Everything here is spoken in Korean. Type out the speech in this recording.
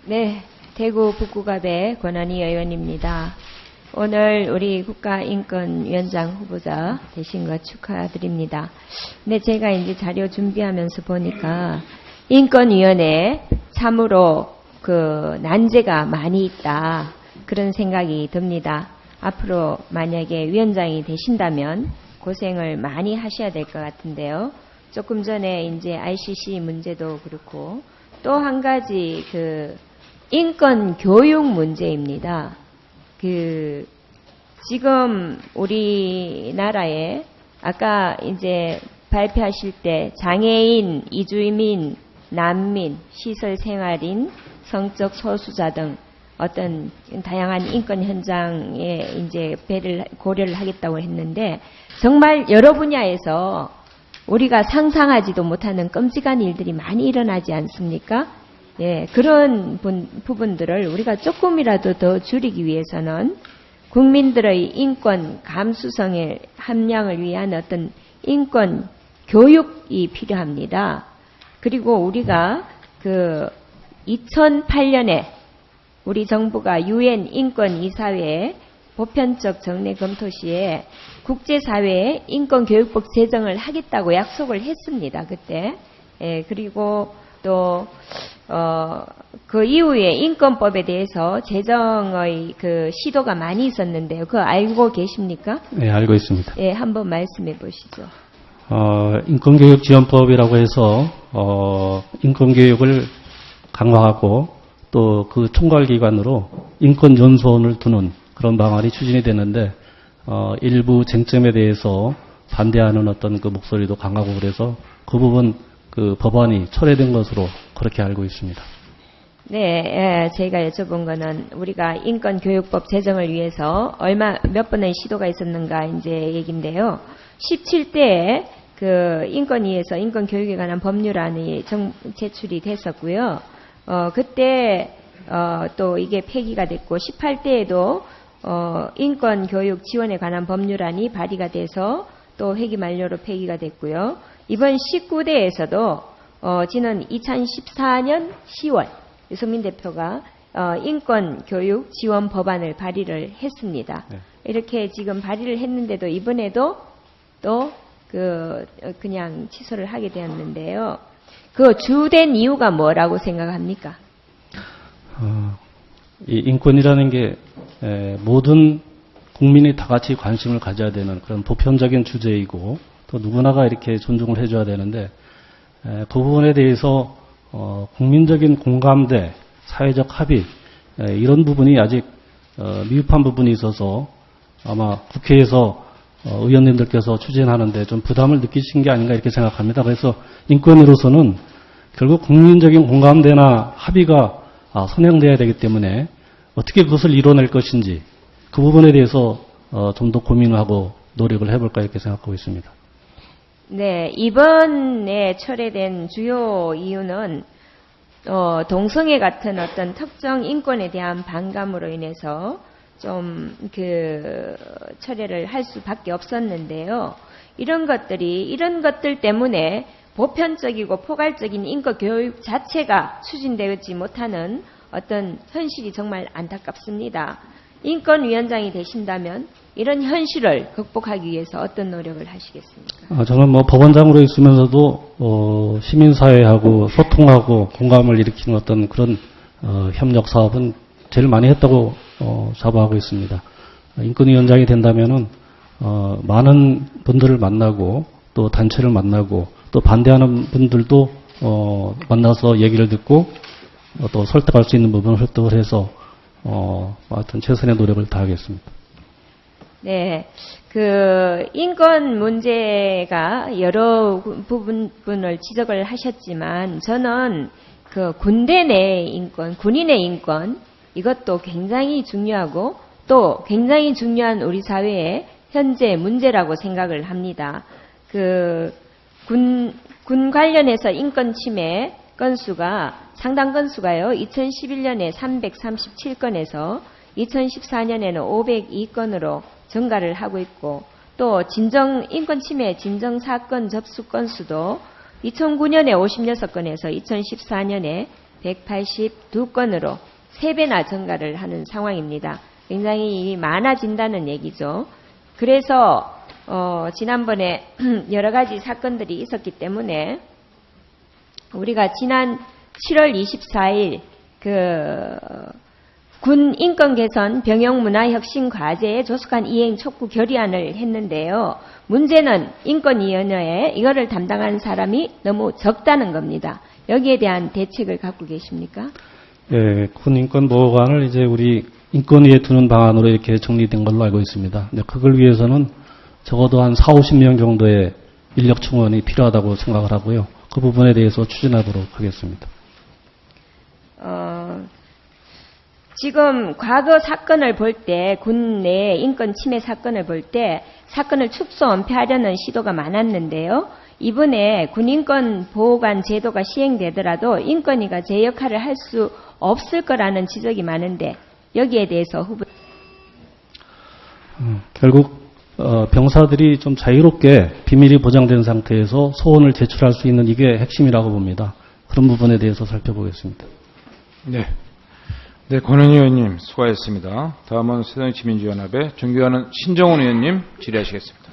네, 대구 북구갑의 권한희 의원입니다. 오늘 우리 국가인권위원장 후보자 되신 것 축하드립니다. 근데 제가 이제 자료 준비하면서 보니까 인권위원회에 참으로 난제가 많이 있다. 그런 생각이 듭니다. 앞으로 만약에 위원장이 되신다면 고생을 많이 하셔야 될 것 같은데요. 조금 전에 이제 ICC 문제도 그렇고 또 한 가지 인권 교육 문제입니다. 지금 우리나라에 아까 이제 발표하실 때 장애인, 이주민, 난민, 시설 생활인, 성적 소수자 등 어떤 다양한 인권 현장에 이제 고려를 하겠다고 했는데 정말 여러 분야에서 우리가 상상하지도 못하는 끔찍한 일들이 많이 일어나지 않습니까? 예, 그런 부분들을 우리가 조금이라도 더 줄이기 위해서는 국민들의 인권 감수성의 함량을 위한 어떤 인권 교육이 필요합니다. 그리고 우리가 2008년에 우리 정부가 UN 인권이사회에 보편적 정례 검토 시에 국제사회에 인권교육법 제정을 하겠다고 약속을 했습니다. 그때. 예, 그리고 또 그 이후에 인권법에 대해서 제정의 시도가 많이 있었는데요. 그거 알고 계십니까? 네, 알고 있습니다. 예, 한번 말씀해 보시죠. 인권교육지원법이라고 해서 인권교육을 강화하고 또 그 총괄기관으로 인권전선을 두는 그런 방안이 추진이 됐는데 일부 쟁점에 대해서 반대하는 어떤 그 목소리도 강하고 그래서 그 부분 법안이 철회된 것으로 그렇게 알고 있습니다. 네, 제가 여쭤본 거는 우리가 인권교육법 제정을 위해서 몇 번의 시도가 있었는가 이제 얘기인데요. 17대에 인권위에서 인권교육에 관한 법률안이 제출이 됐었고요. 그때 또 이게 폐기가 됐고 18대에도 인권교육 지원에 관한 법률안이 발의가 돼서 또 회기 만료로 폐기가 됐고요. 이번 19대에서도 지난 2014년 10월 유승민 대표가 인권교육 지원 법안을 발의를 했습니다. 네. 이렇게 지금 발의를 했는데도 이번에도 또 그냥 취소를 하게 되었는데요. 그 주된 이유가 뭐라고 생각합니까? 이 인권이라는 게 모든 국민이 다 같이 관심을 가져야 되는 그런 보편적인 주제이고 또 누구나가 이렇게 존중을 해줘야 되는데 그 부분에 대해서 국민적인 공감대, 사회적 합의 이런 부분이 아직 미흡한 부분이 있어서 아마 국회에서 의원님들께서 추진하는데 좀 부담을 느끼신 게 아닌가 이렇게 생각합니다. 그래서 인권으로서는 결국 국민적인 공감대나 합의가 선행돼야 되기 때문에 어떻게 그것을 이뤄낼 것인지 그 부분에 대해서 좀 더 고민을 하고 노력을 해볼까 이렇게 생각하고 있습니다. 네, 이번에 철회된 주요 이유는 동성애 같은 어떤 특정 인권에 대한 반감으로 인해서 좀 철회를 할 수밖에 없었는데요. 이런 것들 때문에 보편적이고 포괄적인 인권 교육 자체가 추진되지 못하는 어떤 현실이 정말 안타깝습니다. 인권위원장이 되신다면 이런 현실을 극복하기 위해서 어떤 노력을 하시겠습니까? 저는 법원장으로 있으면서도 시민사회하고 소통하고 공감을 일으키는 어떤 그런 협력 사업은 제일 많이 했다고 자부하고 있습니다. 인권위원장이 된다면은 많은 분들을 만나고 또 단체를 만나고 또 반대하는 분들도 만나서 얘기를 듣고 또 설득할 수 있는 부분을 설득을 해서 하여튼 최선의 노력을 다하겠습니다. 네, 인권 문제가 여러 부분을 지적을 하셨지만 저는 군대 내 인권, 군인의 인권 이것도 굉장히 중요하고 또 굉장히 중요한 우리 사회의 현재 문제라고 생각을 합니다. 군 관련해서 인권 침해 건수가 상당 건수가요. 2011년에 337건에서 2014년에는 502건으로 증가를 하고 있고 또 인권 침해 진정 사건 접수 건수도 2009년에 56건에서 2014년에 182건으로 3배나 증가를 하는 상황입니다. 굉장히 많아진다는 얘기죠. 그래서 지난번에 여러 가지 사건들이 있었기 때문에 우리가 지난 7월 24일 군 인권 개선 병영 문화 혁신 과제의 조속한 이행 촉구 결의안을 했는데요. 문제는 인권위원회에 이거를 담당하는 사람이 너무 적다는 겁니다. 여기에 대한 대책을 갖고 계십니까? 예, 군 인권보호관을 이제 우리 인권위에 두는 방안으로 이렇게 정리된 걸로 알고 있습니다. 근데 그걸 위해서는 적어도 한 4, 50명 정도의 인력 충원이 필요하다고 생각을 하고요. 그 부분에 대해서 추진하도록 하겠습니다. 지금 과거 사건을 볼 때, 군 내 인권 침해 사건을 볼 때 사건을 축소 은폐하려는 시도가 많았는데요. 이번에 군인권 보호관 제도가 시행되더라도 인권위가 제 역할을 할 수 없을 거라는 지적이 많은데 여기에 대해서 후보. 결국 병사들이 좀 자유롭게 비밀이 보장된 상태에서 소원을 제출할 수 있는 이게 핵심이라고 봅니다. 그런 부분에 대해서 살펴보겠습니다. 네. 네, 권은희 의원님 수고하셨습니다. 다음은 새정치민주연합의 존경하는 신정훈 의원님 질의하시겠습니다.